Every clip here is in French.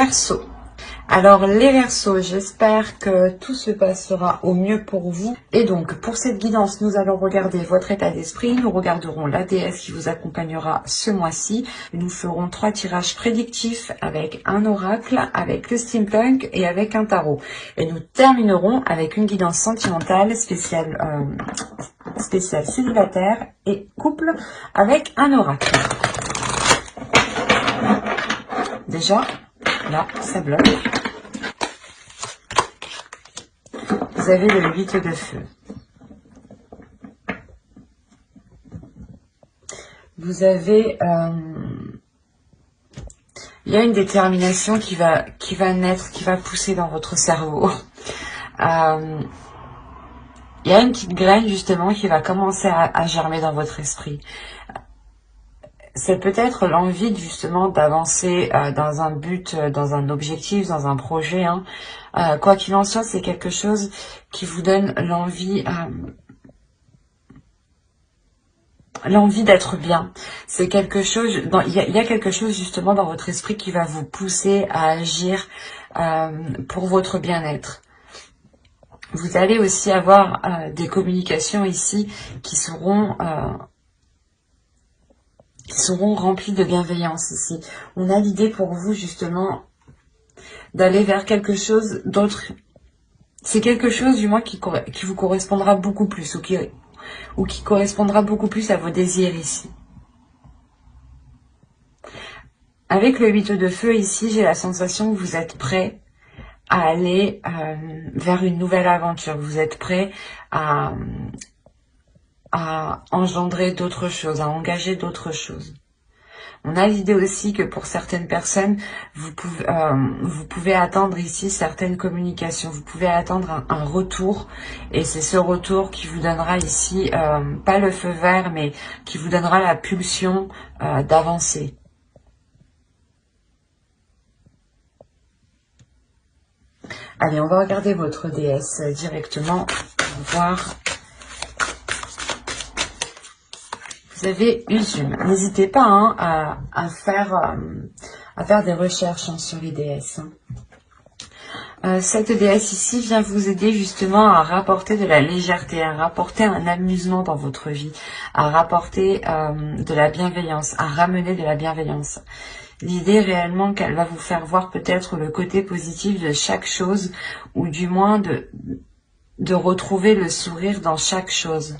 Verseau. Alors les Verseaux, j'espère que tout se passera au mieux pour vous. Et donc pour cette guidance, nous allons regarder votre état d'esprit. Nous regarderons la déesse qui vous accompagnera ce mois-ci. Nous ferons 3 tirages prédictifs avec un oracle, avec le steampunk et avec un tarot. Et nous terminerons avec une guidance sentimentale spéciale célibataire et couple avec un oracle. Déjà, là, ça bloque. Vous avez le 8 de feu. Vous avez... il y a une détermination qui va naître, qui va pousser dans votre cerveau. Il y a une petite graine, justement, qui va commencer à germer dans votre esprit. C'est peut-être l'envie justement d'avancer dans un but, dans un objectif, dans un projet. Hein. Quoi qu'il en soit, c'est quelque chose qui vous donne l'envie d'être bien. C'est quelque chose, il y a quelque chose justement dans votre esprit qui va vous pousser à agir pour votre bien-être. Vous allez aussi avoir des communications ici qui seront remplies de bienveillance ici. On a l'idée pour vous justement d'aller vers quelque chose d'autre. C'est quelque chose du moins qui vous correspondra beaucoup plus ou qui correspondra beaucoup plus à vos désirs ici. Avec le 8 de feu ici, j'ai la sensation que vous êtes prêt à aller vers une nouvelle aventure. Vous êtes prêt à engendrer d'autres choses, à engager d'autres choses. On a l'idée aussi que pour certaines personnes, vous pouvez attendre ici certaines communications. Vous pouvez attendre un retour. Et c'est ce retour qui vous donnera ici, pas le feu vert, mais qui vous donnera la pulsion d'avancer. Allez, on va regarder votre déesse directement pour voir. Vous avez Usume. N'hésitez pas hein, à faire des recherches hein, sur les déesses. Cette déesse ici vient vous aider justement à rapporter de la légèreté, à rapporter un amusement dans votre vie, à rapporter de la bienveillance, à ramener de la bienveillance. L'idée réellement qu'elle va vous faire voir peut-être le côté positif de chaque chose, ou du moins de retrouver le sourire dans chaque chose.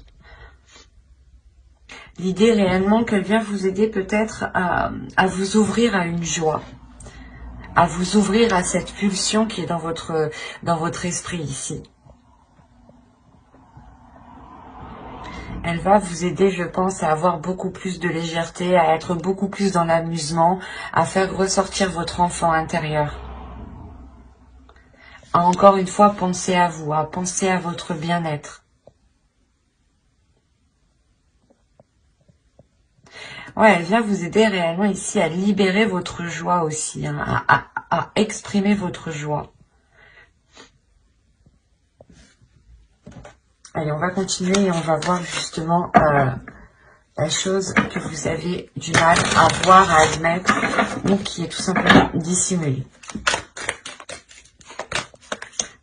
L'idée réellement qu'elle vient vous aider peut-être à vous ouvrir à une joie, à vous ouvrir à cette pulsion qui est dans votre esprit ici. Elle va vous aider, je pense, à avoir beaucoup plus de légèreté, à être beaucoup plus dans l'amusement, à faire ressortir votre enfant intérieur. À encore une fois penser à vous, à penser à votre bien-être. Ouais, elle vient vous aider réellement ici à libérer votre joie aussi, hein, à exprimer votre joie. Allez, on va continuer et on va voir justement la chose que vous avez du mal à voir, à admettre, ou qui est tout simplement dissimulée.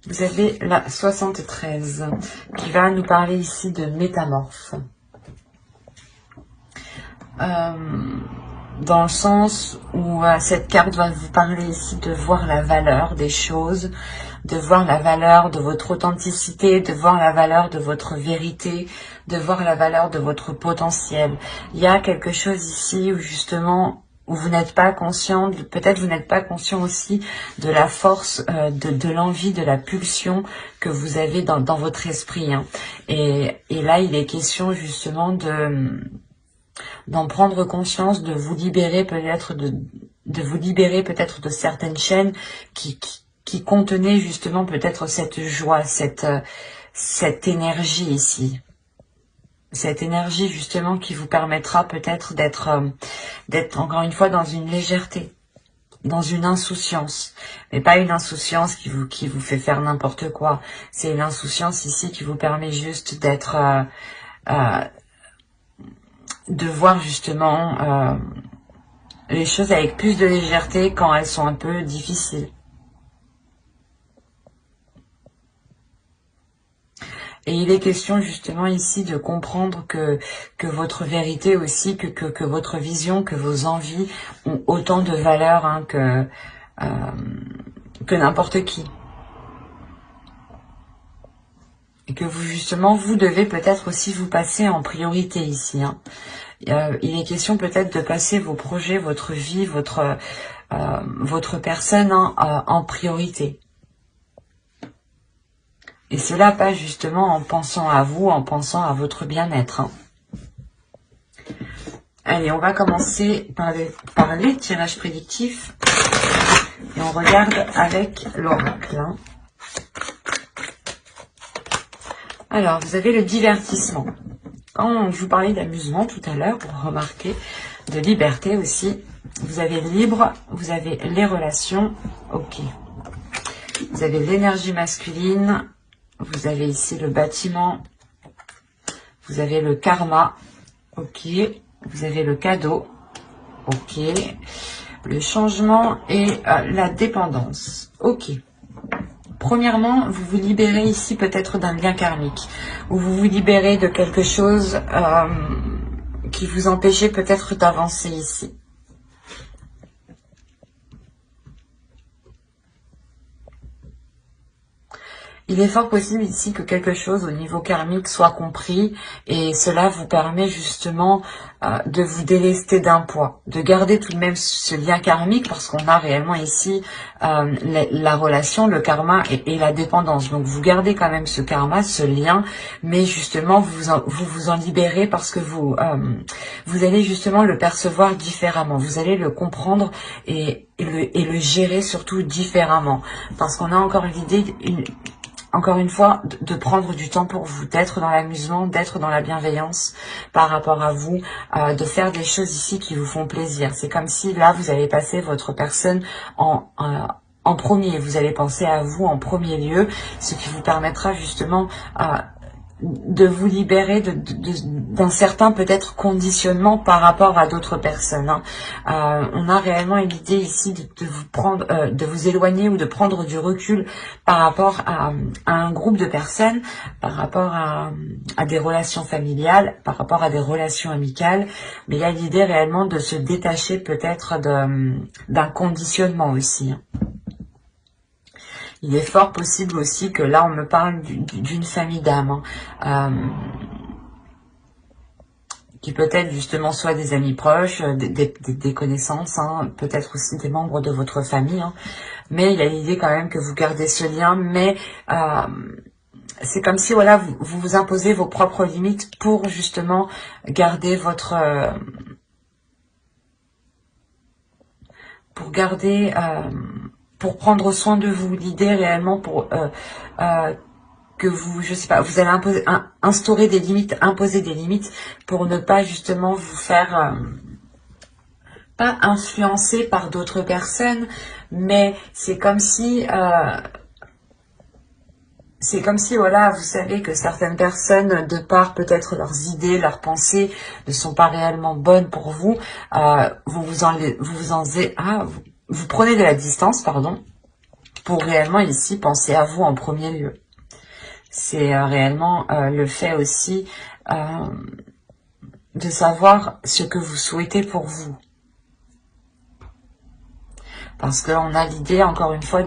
Vous avez la 73 qui va nous parler ici de métamorphe. Dans le sens où cette carte va vous parler ici de voir la valeur des choses, de voir la valeur de votre authenticité, de voir la valeur de votre vérité, de voir la valeur de votre potentiel. Il y a quelque chose ici où justement, où vous n'êtes pas conscient, peut-être vous n'êtes pas conscient aussi de la force, de l'envie, de la pulsion que vous avez dans votre esprit. Hein. Et là, il est question justement d'en prendre conscience, de vous libérer peut-être de certaines chaînes qui contenaient justement peut-être cette joie, cette énergie ici. Cette énergie justement qui vous permettra peut-être d'être encore une fois dans une légèreté, dans une insouciance. Mais pas une insouciance qui vous fait faire n'importe quoi. C'est une insouciance ici qui vous permet juste d'être... de voir justement les choses avec plus de légèreté quand elles sont un peu difficiles. Et il est question justement ici de comprendre que votre vérité aussi, que votre vision, que vos envies ont autant de valeur hein, que n'importe qui. Et que vous justement, vous devez peut-être aussi vous passer en priorité ici. Hein. Il est question peut-être de passer vos projets, votre vie, votre personne hein, en priorité. Et cela passe justement en pensant à vous, en pensant à votre bien-être. Hein. Allez, on va commencer par les tirages prédictifs. Et on regarde avec l'oracle. Hein. Alors, vous avez le divertissement. Quand je vous parlais d'amusement tout à l'heure, pour remarquer, de liberté aussi, vous avez libre, vous avez les relations, ok. Vous avez l'énergie masculine, vous avez ici le bâtiment, vous avez le karma, ok. Vous avez le cadeau, ok. Le changement et la dépendance, ok. Premièrement, vous vous libérez ici peut-être d'un lien karmique, ou vous vous libérez de quelque chose qui vous empêchait peut-être d'avancer ici. Il est fort possible ici que quelque chose au niveau karmique soit compris et cela vous permet justement de vous délester d'un poids, de garder tout de même ce lien karmique parce qu'on a réellement ici la relation, le karma et la dépendance. Donc vous gardez quand même ce karma, ce lien, mais justement vous vous en libérez parce que vous allez justement le percevoir différemment, vous allez le comprendre et le gérer surtout différemment parce qu'on a encore l'idée encore une fois, de prendre du temps pour vous, d'être dans l'amusement, d'être dans la bienveillance par rapport à vous, de faire des choses ici qui vous font plaisir. C'est comme si là, vous allez passer votre personne en premier. Vous allez penser à vous en premier lieu, ce qui vous permettra justement de vous libérer d'un certain peut-être conditionnement par rapport à d'autres personnes. Hein. On a réellement l'idée ici de vous prendre, de vous éloigner ou de prendre du recul par rapport à un groupe de personnes, par rapport à des relations familiales, par rapport à des relations amicales. Mais il y a l'idée réellement de se détacher peut-être d'un conditionnement aussi. Hein. Il est fort possible aussi que là, on me parle d'une famille d'âmes, hein, qui peut-être justement soit des amis proches, des connaissances, hein, peut-être aussi des membres de votre famille. Hein, mais il y a l'idée quand même que vous gardez ce lien, mais c'est comme si voilà, vous imposez vos propres limites pour justement garder votre... pour prendre soin de vous, l'idée réellement pour que vous, je sais pas, vous allez instaurer des limites, imposer des limites pour ne pas justement vous faire pas influencer par d'autres personnes, mais c'est comme si voilà, vous savez que certaines personnes, de par peut-être leurs idées, leurs pensées, ne sont pas réellement bonnes pour vous, vous prenez de la distance, pardon, pour réellement ici penser à vous en premier lieu. C'est réellement le fait aussi de savoir ce que vous souhaitez pour vous. Parce qu'on a l'idée, encore une fois,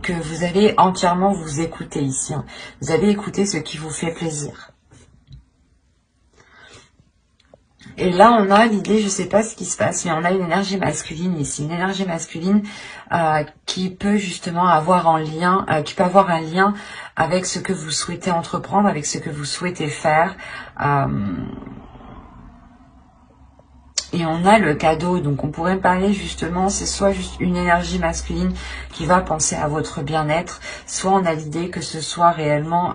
que vous allez entièrement vous écouter ici. Hein. Vous allez écouter ce qui vous fait plaisir. Et là, on a l'idée, je ne sais pas ce qui se passe, mais on a une énergie masculine ici. Une énergie masculine qui peut justement avoir un lien avec ce que vous souhaitez entreprendre, avec ce que vous souhaitez faire. Et on a le cadeau, donc on pourrait parler justement, c'est soit juste une énergie masculine qui va penser à votre bien-être, soit on a l'idée que ce soit réellement...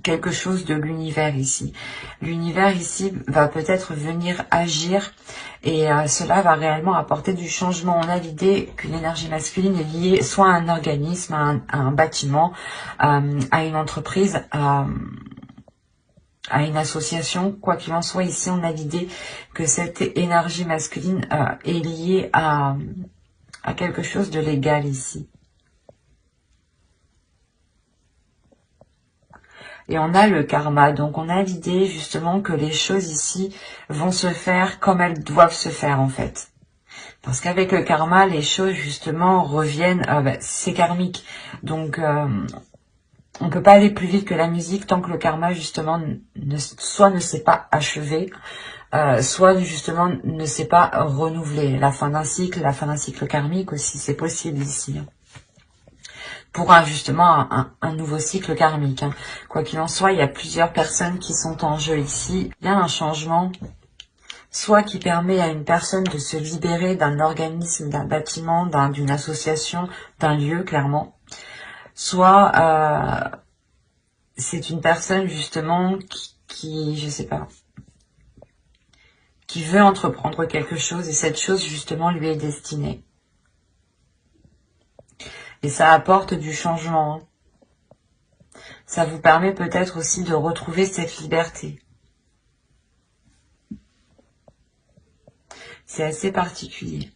quelque chose de l'univers ici. L'univers ici va peut-être venir agir et cela va réellement apporter du changement. On a l'idée qu'une énergie masculine est liée soit à un organisme, à un bâtiment, à une entreprise, à une association. Quoi qu'il en soit, ici, on a l'idée que cette énergie masculine est liée à quelque chose de légal ici. Et on a le karma, donc on a l'idée justement que les choses ici vont se faire comme elles doivent se faire en fait. Parce qu'avec le karma, les choses justement reviennent, c'est karmique. Donc on peut pas aller plus vite que la musique tant que le karma justement soit ne s'est pas achevé, soit justement ne s'est pas renouvelé. La fin d'un cycle karmique aussi, c'est possible ici. Pour justement un nouveau cycle karmique. Quoi qu'il en soit, il y a plusieurs personnes qui sont en jeu ici. Il y a un changement, soit qui permet à une personne de se libérer d'un organisme, d'un bâtiment, d'une association, d'un lieu, clairement. Soit c'est une personne justement qui, je sais pas, qui veut entreprendre quelque chose et cette chose justement lui est destinée. Et ça apporte du changement. Ça vous permet peut-être aussi de retrouver cette liberté. C'est assez particulier.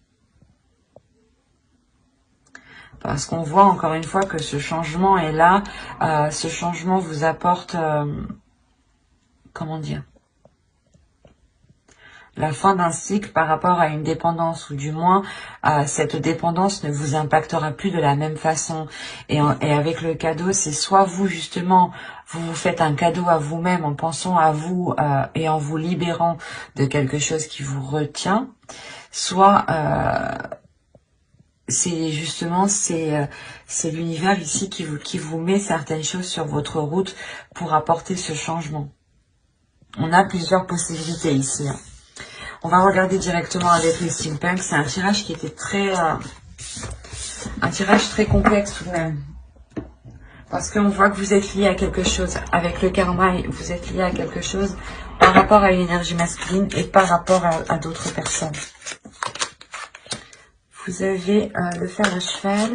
Parce qu'on voit encore une fois que ce changement est là. Ce changement vous apporte, comment dire, la fin d'un cycle par rapport à une dépendance, ou du moins cette dépendance ne vous impactera plus de la même façon. Et avec le cadeau, c'est soit vous justement, vous faites un cadeau à vous-même en pensant à vous et en vous libérant de quelque chose qui vous retient, soit c'est justement c'est l'univers ici qui vous met certaines choses sur votre route pour apporter ce changement. On a plusieurs possibilités ici. On va regarder directement avec les steampunk. C'est un tirage qui était très... un tirage très complexe tout de même. Parce qu'on voit que vous êtes lié à quelque chose. Avec le karma, vous êtes lié à quelque chose par rapport à une énergie masculine et par rapport à d'autres personnes. Vous avez le fer à cheval,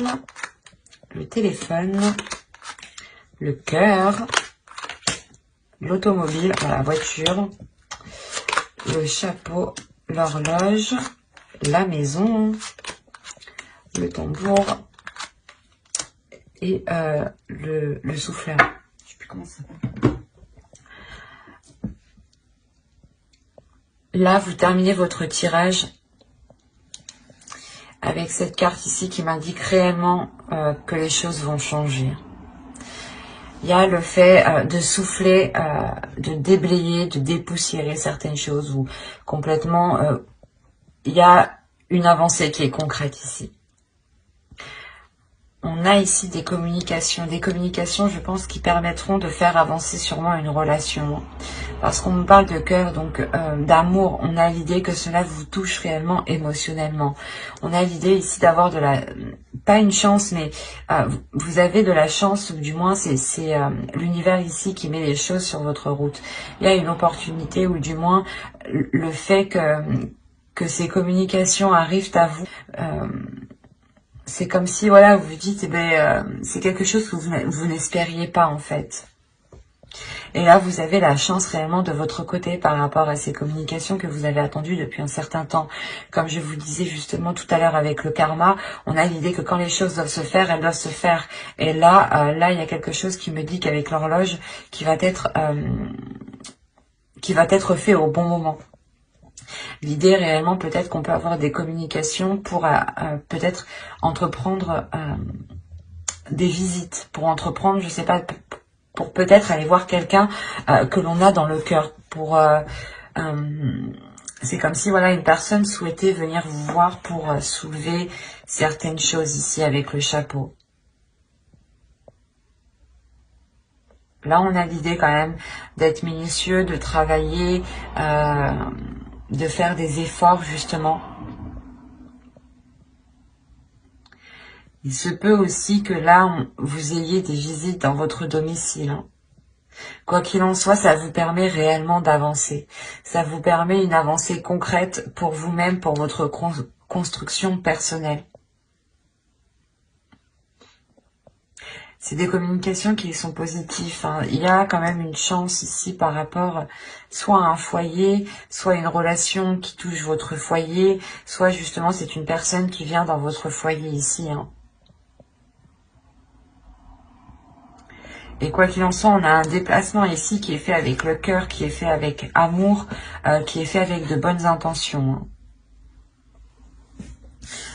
le téléphone, le cœur, l'automobile, la voiture, le chapeau, l'horloge, la maison, le tambour et le souffleur. Je sais plus comment ça s'appelle. Là, vous terminez votre tirage avec cette carte ici qui m'indique réellement que les choses vont changer. Il y a le fait de souffler, de déblayer, de dépoussiérer certaines choses ou complètement... il y a une avancée qui est concrète ici. On a ici des communications, je pense, qui permettront de faire avancer sûrement une relation. Parce qu'on me parle de cœur, donc d'amour, on a l'idée que cela vous touche réellement émotionnellement. On a l'idée ici d'avoir de la... pas une chance, mais vous avez de la chance, ou du moins c'est l'univers ici qui met les choses sur votre route. Il y a une opportunité, ou du moins le fait que ces communications arrivent à vous... c'est comme si, voilà, vous vous dites, eh ben, c'est quelque chose que vous n'espériez pas, en fait. Et là, vous avez la chance réellement de votre côté par rapport à ces communications que vous avez attendues depuis un certain temps. Comme je vous disais justement tout à l'heure avec le karma, on a l'idée que quand les choses doivent se faire, elles doivent se faire. Et là, il y a quelque chose qui me dit qu'avec l'horloge, qui va être fait au bon moment. L'idée réellement, peut-être qu'on peut avoir des communications pour peut-être entreprendre des visites, pour entreprendre, je sais pas, pour peut-être aller voir quelqu'un que l'on a dans le cœur. C'est comme si voilà une personne souhaitait venir vous voir pour soulever certaines choses ici avec le chapeau. Là, on a l'idée quand même d'être minutieux, de travailler, de faire des efforts justement. Il se peut aussi que là, vous ayez des visites dans votre domicile. Quoi qu'il en soit, ça vous permet réellement d'avancer. Ça vous permet une avancée concrète pour vous-même, pour votre construction personnelle. C'est des communications qui sont positives, hein. Il y a quand même une chance ici par rapport soit à un foyer, soit une relation qui touche votre foyer, soit justement c'est une personne qui vient dans votre foyer ici, hein. Et quoi qu'il en soit, on a un déplacement ici qui est fait avec le cœur, qui est fait avec amour, qui est fait avec de bonnes intentions, hein.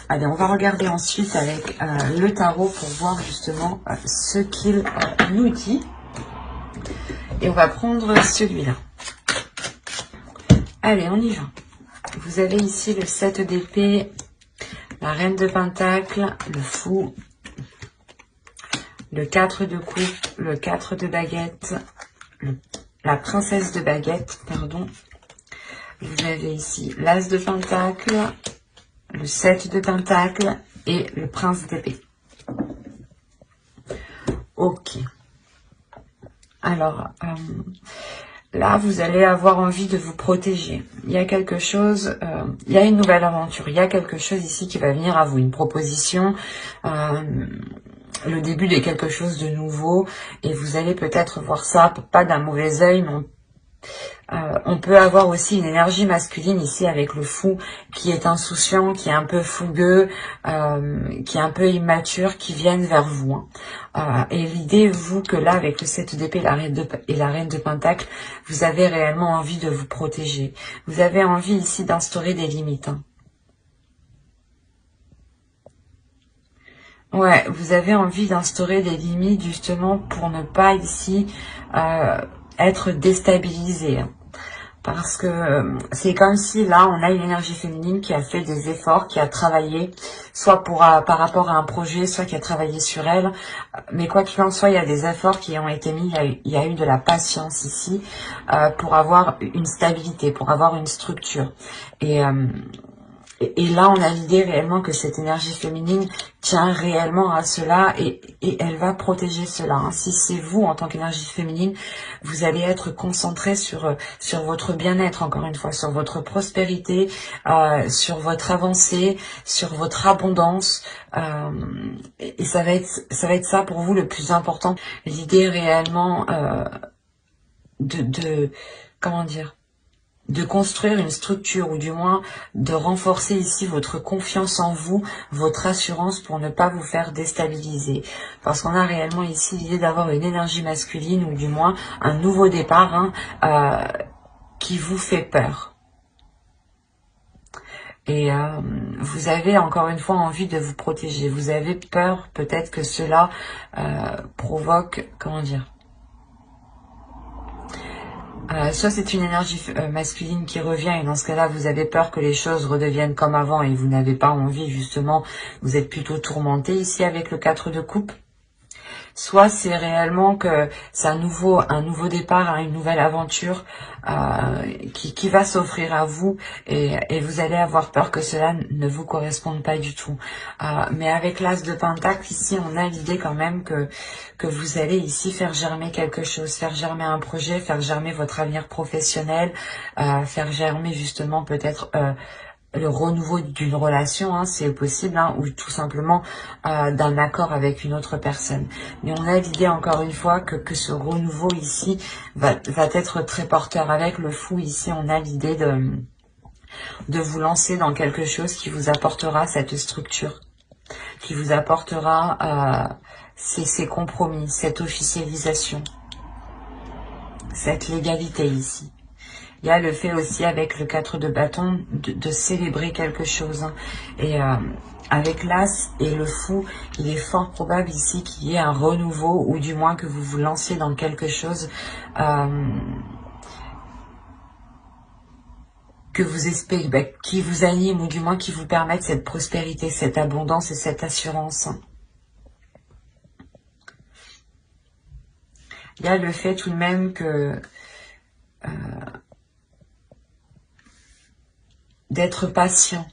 Allez, on va regarder ensuite avec le tarot pour voir justement ce qu'il nous dit. Et on va prendre celui-là. Allez, on y va. Vous avez ici le 7 d'épée, la reine de pentacle, le fou, le 4 de coupe, le 4 de baguette, la princesse de baguette, pardon. Vous avez ici l'as de pentacle, le 7 de pentacle et le prince d'épée. Ok. Alors, là, vous allez avoir envie de vous protéger. Il y a quelque chose, il y a une nouvelle aventure. Il y a quelque chose ici qui va venir à vous, une proposition, le début de quelque chose de nouveau. Et vous allez peut-être voir ça, pas d'un mauvais œil, mais on peut avoir aussi une énergie masculine ici avec le fou qui est insouciant, qui est un peu fougueux, qui est un peu immature, qui viennent vers vous, hein. Et l'idée, vous, que là, avec le 7 d'épée et la reine de pentacle, vous avez réellement envie de vous protéger. Vous avez envie ici d'instaurer des limites, hein. Ouais, vous avez envie d'instaurer des limites justement pour ne pas ici être déstabilisé, hein. Parce que c'est comme si là, on a une énergie féminine qui a fait des efforts, qui a travaillé, soit par rapport à un projet, soit qui a travaillé sur elle. Mais quoi qu'il en soit, il y a des efforts qui ont été mis, il y a eu de la patience ici pour avoir une stabilité, pour avoir une structure. Et là, on a l'idée réellement que cette énergie féminine tient réellement à cela et elle va protéger cela, hein. Si c'est vous, en tant qu'énergie féminine, vous allez être concentré sur votre bien-être, encore une fois, sur votre prospérité, sur votre avancée, sur votre abondance. Et ça va être ça pour vous le plus important. L'idée réellement comment dire, de construire une structure ou du moins de renforcer ici votre confiance en vous, votre assurance pour ne pas vous faire déstabiliser. Parce qu'on a réellement ici l'idée d'avoir une énergie masculine ou du moins un nouveau départ, hein, qui vous fait peur. Et vous avez encore une fois envie de vous protéger. Vous avez peur peut-être que cela provoque, comment dire, soit c'est une énergie masculine qui revient et dans ce cas-là, vous avez peur que les choses redeviennent comme avant et vous n'avez pas envie, justement, vous êtes plutôt tourmenté ici avec le 4 de coupe. Soit c'est réellement que c'est un nouveau départ, hein, une nouvelle aventure qui va s'offrir à vous et vous allez avoir peur que cela ne vous corresponde pas du tout. Mais avec l'as de pentacle, ici, on a l'idée quand même que vous allez ici faire germer quelque chose, faire germer un projet, faire germer votre avenir professionnel, faire germer justement peut-être le renouveau d'une relation, hein, c'est possible, hein, ou tout simplement d'un accord avec une autre personne. Mais on a l'idée encore une fois que ce renouveau ici va être très porteur. Avec le fou ici, on a l'idée de vous lancer dans quelque chose qui vous apportera cette structure, qui vous apportera ces compromis, cette officialisation, cette légalité ici. Il y a le fait aussi avec le 4 de bâton de célébrer quelque chose, hein. Et avec l'as et le fou, il est fort probable ici qu'il y ait un renouveau ou du moins que vous vous lanciez dans quelque chose que vous espérez, qui vous anime ou du moins qui vous permette cette prospérité, cette abondance et cette assurance, hein. Il y a le fait tout de même que d'être patient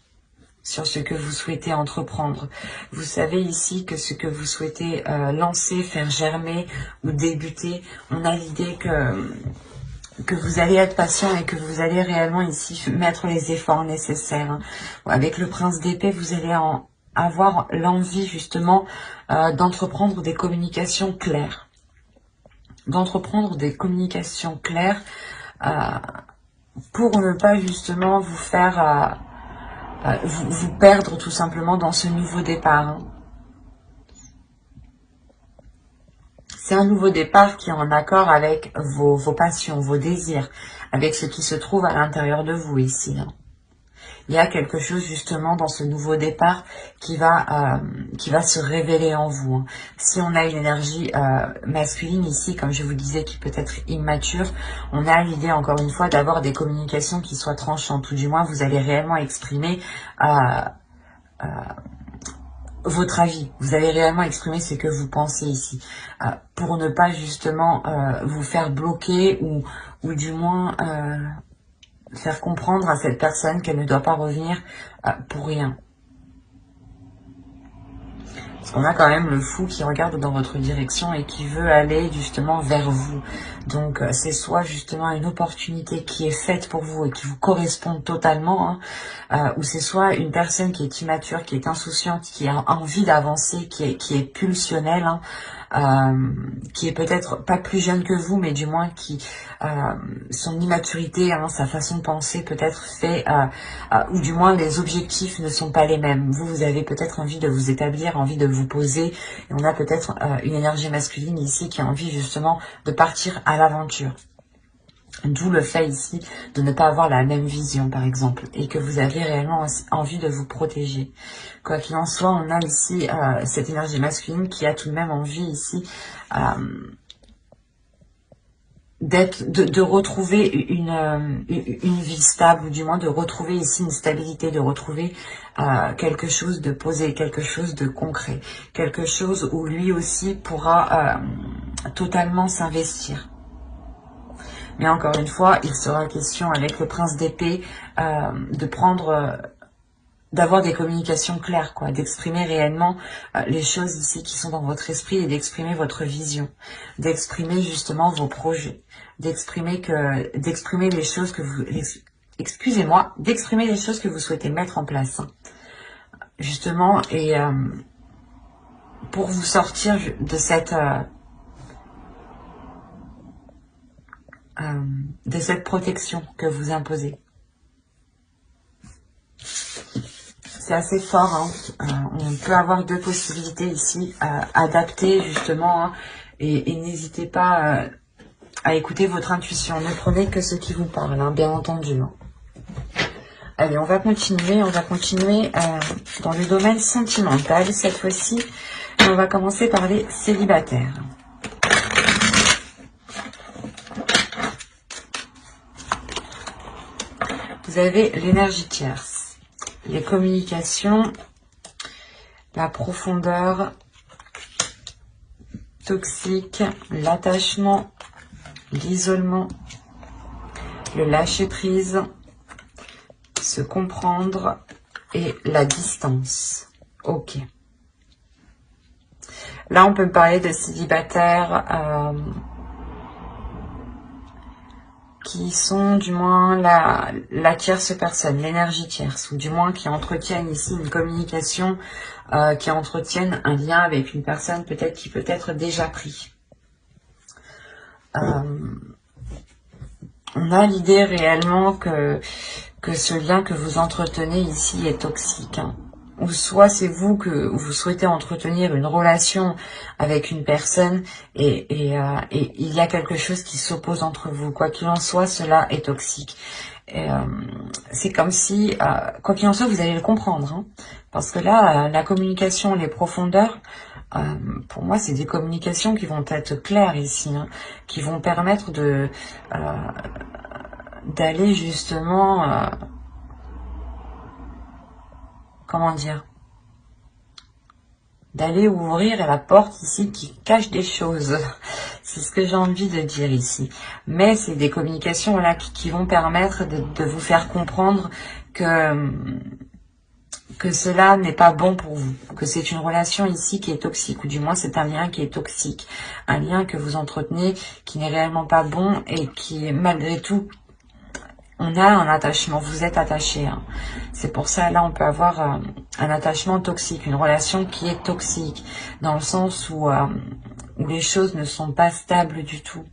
sur ce que vous souhaitez entreprendre. Vous savez ici que ce que vous souhaitez lancer, faire germer ou débuter, on a l'idée que vous allez être patient et que vous allez réellement ici mettre les efforts nécessaires, hein. Avec le prince d'épée, vous allez avoir l'envie justement d'entreprendre des communications claires. D'entreprendre des communications claires pour ne pas justement vous faire vous perdre tout simplement dans ce nouveau départ. Hein. C'est un nouveau départ qui est en accord avec vos passions, vos désirs, avec ce qui se trouve à l'intérieur de vous ici. Hein. Il y a quelque chose justement dans ce nouveau départ qui va se révéler en vous. Hein. Si on a une énergie masculine ici, comme je vous disais, qui peut être immature, on a l'idée encore une fois d'avoir des communications qui soient tranchantes, ou du moins vous allez réellement exprimer votre avis. Vous allez réellement exprimer ce que vous pensez ici, pour ne pas justement vous faire bloquer ou du moins faire comprendre à cette personne qu'elle ne doit pas revenir pour rien. Parce qu'on a quand même le fou qui regarde dans votre direction et qui veut aller justement vers vous. Donc c'est soit justement une opportunité qui est faite pour vous et qui vous correspond totalement, hein, ou c'est soit une personne qui est immature, qui est insouciante, qui a envie d'avancer, qui est pulsionnelle, hein, qui est peut-être pas plus jeune que vous, mais du moins qui son immaturité, hein, sa façon de penser peut-être fait, ou du moins les objectifs ne sont pas les mêmes. Vous avez peut-être envie de vous établir, envie de vous poser, et on a peut-être une énergie masculine ici qui a envie justement de partir à l'aventure. D'où le fait ici de ne pas avoir la même vision, par exemple, et que vous avez réellement envie de vous protéger. Quoi qu'il en soit, on a ici cette énergie masculine qui a tout de même envie ici de retrouver une vie stable, ou du moins de retrouver ici une stabilité, de retrouver quelque chose de posé, quelque chose de concret, quelque chose où lui aussi pourra totalement s'investir. Mais encore une fois, il sera question avec le prince d'épée d'avoir des communications claires, quoi, d'exprimer réellement les choses ici qui sont dans votre esprit et d'exprimer votre vision, d'exprimer justement vos projets, d'exprimer les choses que vous, excusez-moi, d'exprimer les choses que vous souhaitez mettre en place, hein, justement, et pour vous sortir de cette protection que vous imposez. C'est assez fort, hein. On peut avoir deux possibilités ici, adapter justement, hein, et n'hésitez pas à écouter votre intuition. Ne prenez que ce qui vous parle, hein, bien entendu. Hein. Allez, on va continuer dans le domaine sentimental cette fois-ci. On va commencer par les célibataires. Vous avez l'énergie tierce, les communications, la profondeur, toxique, l'attachement, l'isolement, le lâcher-prise, se comprendre et la distance. Ok. Là, on peut me parler de célibataires qui sont du moins la tierce personne, l'énergie tierce, ou du moins qui entretiennent ici une communication, qui entretiennent un lien avec une personne peut-être qui peut être déjà pris. On a l'idée réellement que ce lien que vous entretenez ici est toxique, hein. Ou soit c'est vous que vous souhaitez entretenir une relation avec une personne et il y a quelque chose qui s'oppose entre vous. Quoi qu'il en soit, cela est toxique. C'est comme si, quoi qu'il en soit, vous allez le comprendre, hein, parce que là, la communication, les profondeurs, pour moi, c'est des communications qui vont être claires ici, hein, qui vont permettre d'aller justement... comment dire, d'aller ouvrir la porte ici qui cache des choses. C'est ce que j'ai envie de dire ici. Mais c'est des communications là qui vont permettre de vous faire comprendre que cela n'est pas bon pour vous, que c'est une relation ici qui est toxique, ou du moins c'est un lien qui est toxique, un lien que vous entretenez qui n'est réellement pas bon et qui malgré tout on a un attachement, vous êtes attaché. Hein. C'est pour ça, là, on peut avoir un attachement toxique, une relation qui est toxique, dans le sens où les choses ne sont pas stables du tout.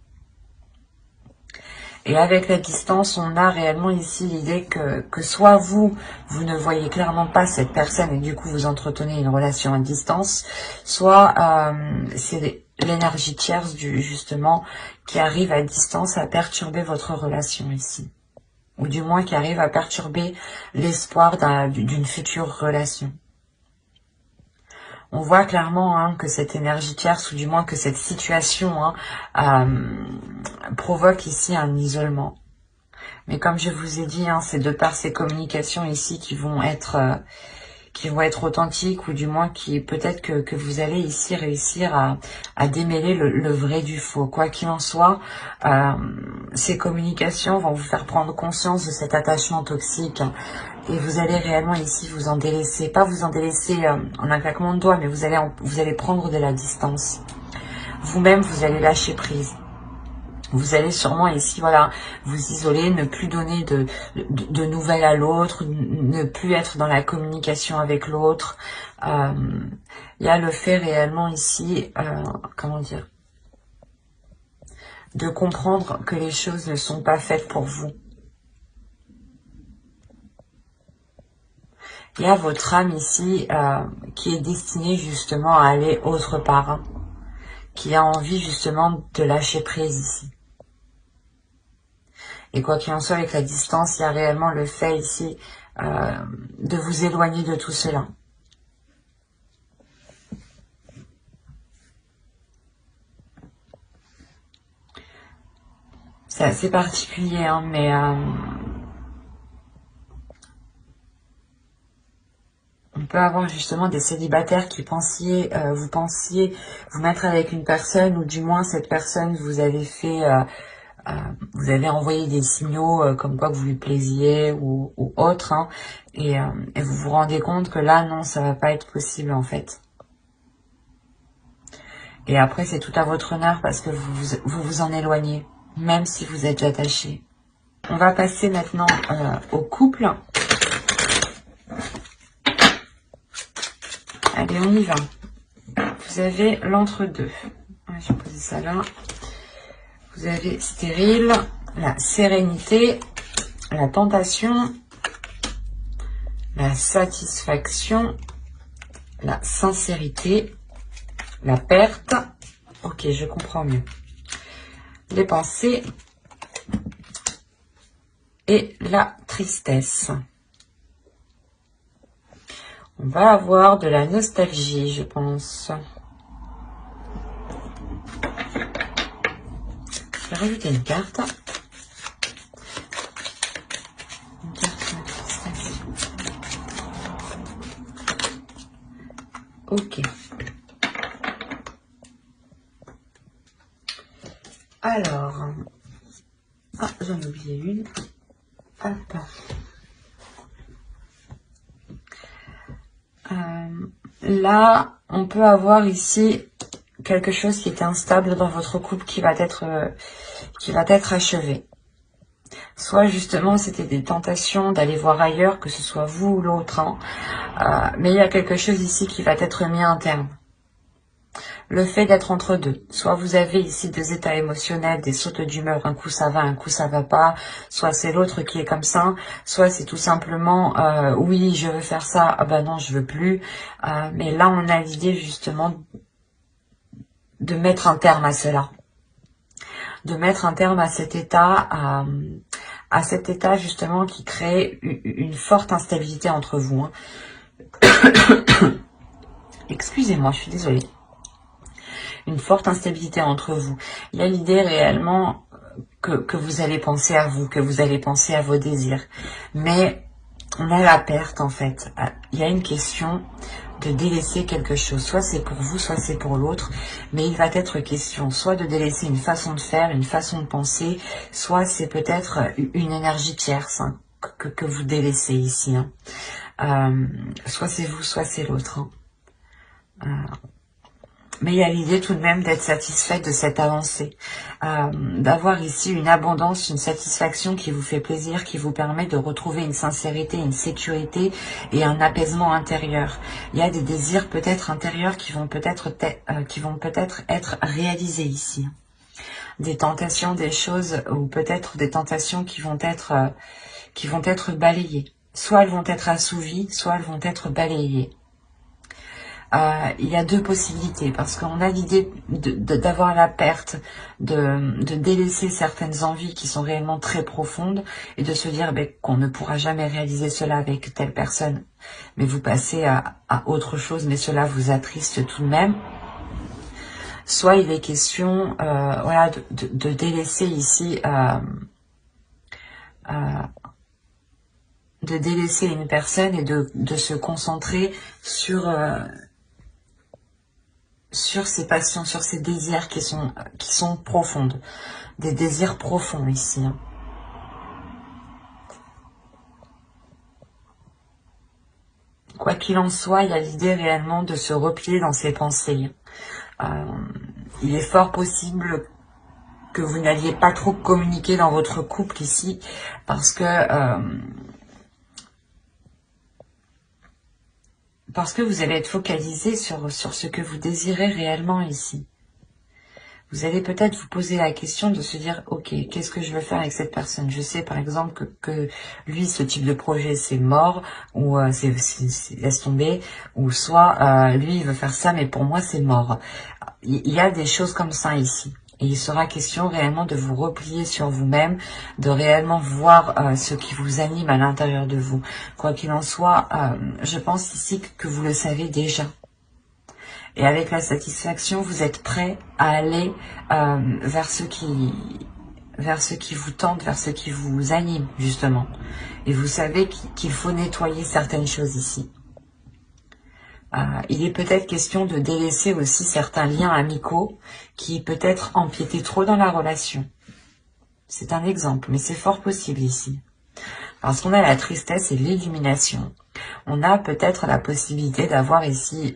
Et avec la distance, on a réellement ici l'idée que soit vous ne voyez clairement pas cette personne et du coup vous entretenez une relation à distance, soit c'est l'énergie tierce justement qui arrive à distance à perturber votre relation ici. Ou du moins qui arrive à perturber l'espoir d'une future relation. On voit clairement hein, que cette énergie tierce, ou du moins que cette situation provoque ici un isolement. Mais comme je vous ai dit, hein, c'est de par ces communications ici qui vont être authentiques, ou du moins qui peut-être que vous allez ici réussir à démêler le vrai du faux. Quoi qu'il en soit, ces communications vont vous faire prendre conscience de cet attachement toxique. Et vous allez réellement ici vous en délaisser. Pas vous en délaisser en un claquement de doigts, mais vous allez prendre de la distance. Vous-même, vous allez lâcher prise. Vous allez sûrement ici, voilà, vous isoler, ne plus donner de nouvelles à l'autre, ne plus être dans la communication avec l'autre. Il y a le fait réellement ici, comment dire, de comprendre que les choses ne sont pas faites pour vous. Il y a votre âme ici qui est destinée justement à aller autre part, hein, qui a envie justement de lâcher prise ici. Et quoi qu'il en soit, avec la distance, il y a réellement le fait ici de vous éloigner de tout cela. C'est assez particulier, hein, mais on peut avoir justement des célibataires qui vous pensiez vous mettre avec une personne, ou du moins cette personne vous avez fait... vous avez envoyé des signaux comme quoi que vous lui plaisiez ou autre, hein, et vous vous rendez compte que là, non, ça va pas être possible en fait. Et après, c'est tout à votre honneur parce que vous en éloignez, même si vous êtes attaché. On va passer maintenant au couple. Allez, on y va. Vous avez l'entre-deux. Je vais poser ça là. Vous avez stérile, la sérénité, la tentation, la satisfaction, la sincérité, la perte. Ok, je comprends mieux. Les pensées et la tristesse. On va avoir de la nostalgie, je pense. Je vais rajouter une carte. Une carte sur la tristesse. Ok. Alors. Ah, j'en ai oublié une. Hop. Là, on peut avoir ici quelque chose qui est instable dans votre couple qui va être achevé. Soit justement c'était des tentations d'aller voir ailleurs, que ce soit vous ou l'autre, hein. Mais il y a quelque chose ici qui va être mis à un terme. Le fait d'être entre deux. Soit vous avez ici deux états émotionnels, des sautes d'humeur, un coup ça va, un coup ça va pas. Soit c'est l'autre qui est comme ça. Soit c'est tout simplement, oui, je veux faire ça, ah ben non, je veux plus. Mais là, on a l'idée justement de mettre un terme à cela. De mettre un terme à cet état, à cet état justement qui crée une forte instabilité entre vous. Hein. Excusez-moi, je suis désolée. Une forte instabilité entre vous. Il y a l'idée réellement que vous allez penser à vous, que vous allez penser à vos désirs. Mais on a la perte en fait. Il y a une question de délaisser quelque chose. Soit c'est pour vous, soit c'est pour l'autre. Mais il va être question soit de délaisser une façon de faire, une façon de penser, soit c'est peut-être une énergie tierce, hein, que vous délaissez ici. Hein. Soit c'est vous, soit c'est l'autre. Hein. Mais il y a l'idée tout de même d'être satisfaite de cette avancée, d'avoir ici une abondance, une satisfaction qui vous fait plaisir, qui vous permet de retrouver une sincérité, une sécurité et un apaisement intérieur. Il y a des désirs peut-être intérieurs qui vont peut-être être réalisés ici. Des tentations, des choses, ou peut-être des tentations qui vont être balayées. Soit elles vont être assouvies, soit elles vont être balayées. Il y a deux possibilités, parce qu'on a l'idée d'avoir la perte, de délaisser certaines envies qui sont réellement très profondes, et de se dire qu'on ne pourra jamais réaliser cela avec telle personne, mais vous passez à autre chose, mais cela vous attriste tout de même. Soit il est question voilà, de délaisser ici, de délaisser une personne et de se concentrer sur ces passions, sur ces désirs qui sont profondes, des désirs profonds ici. Quoi qu'il en soit, il y a l'idée réellement de se replier dans ses pensées. Il est fort possible que vous n'alliez pas trop communiquer dans votre couple ici, parce que vous allez être focalisé sur ce que vous désirez réellement ici. Vous allez peut-être vous poser la question de se dire, ok, qu'est-ce que je veux faire avec cette personne? Je sais par exemple que lui, ce type de projet, c'est mort, ou laisse tomber, ou soit lui, il veut faire ça, mais pour moi, c'est mort. Il y a des choses comme ça ici. Et il sera question réellement de vous replier sur vous-même, de réellement voir ce qui vous anime à l'intérieur de vous. Quoi qu'il en soit, je pense ici que vous le savez déjà. Et avec la satisfaction, vous êtes prêt à aller vers ce qui vous tente, vers ce qui vous anime, justement. Et vous savez qu'il faut nettoyer certaines choses ici. Il est peut-être question de délaisser aussi certains liens amicaux qui peut-être empiétaient trop dans la relation. C'est un exemple, mais c'est fort possible ici. Parce qu'on a la tristesse et l'illumination. On a peut-être la possibilité d'avoir ici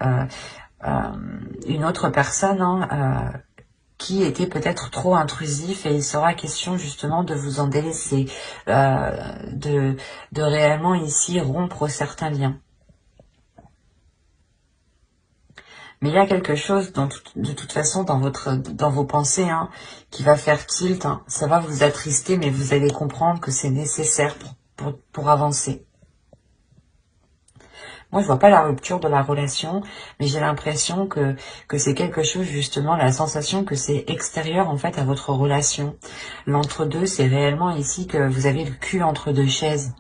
une autre personne qui était peut-être trop intrusif, et il sera question justement de vous en délaisser, de réellement ici rompre certains liens. Mais il y a quelque chose, de toute façon, dans vos pensées, qui va faire tilt. Ça va vous attrister, mais vous allez comprendre que c'est nécessaire pour avancer. Moi, je vois pas la rupture de la relation, mais j'ai l'impression que c'est quelque chose, justement, la sensation que c'est extérieur, en fait, à votre relation. L'entre-deux, c'est réellement ici que vous avez le cul entre deux chaises.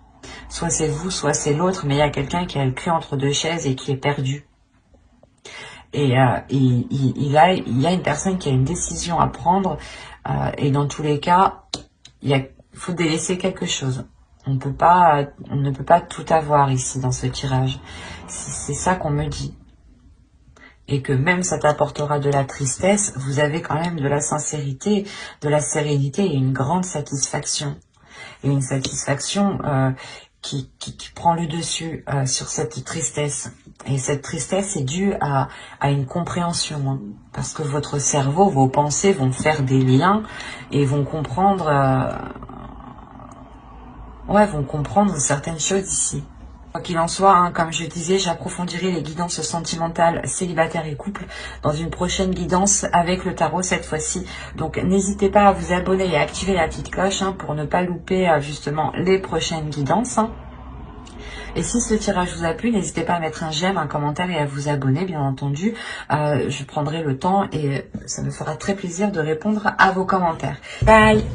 Soit c'est vous, soit c'est l'autre, mais il y a quelqu'un qui a le cul entre deux chaises et qui est perdu. Et il y a une personne qui a une décision à prendre, et dans tous les cas, il faut délaisser quelque chose. On ne peut pas tout avoir ici dans ce tirage. C'est ça qu'on me dit. Et que même ça t'apportera de la tristesse, vous avez quand même de la sincérité, de la sérénité et une grande satisfaction. Et une satisfaction qui prend le dessus sur cette tristesse. Et cette tristesse est due à une compréhension, parce que votre cerveau, vos pensées vont faire des liens et vont comprendre, vont comprendre certaines choses ici. Quoi qu'il en soit, comme je disais, j'approfondirai les guidances sentimentales, célibataires et couple dans une prochaine guidance avec le tarot cette fois-ci. Donc n'hésitez pas à vous abonner et à activer la petite cloche pour ne pas louper justement les prochaines guidances. Et si ce tirage vous a plu, n'hésitez pas à mettre un j'aime, un commentaire et à vous abonner, bien entendu. Je prendrai le temps et ça me fera très plaisir de répondre à vos commentaires. Bye!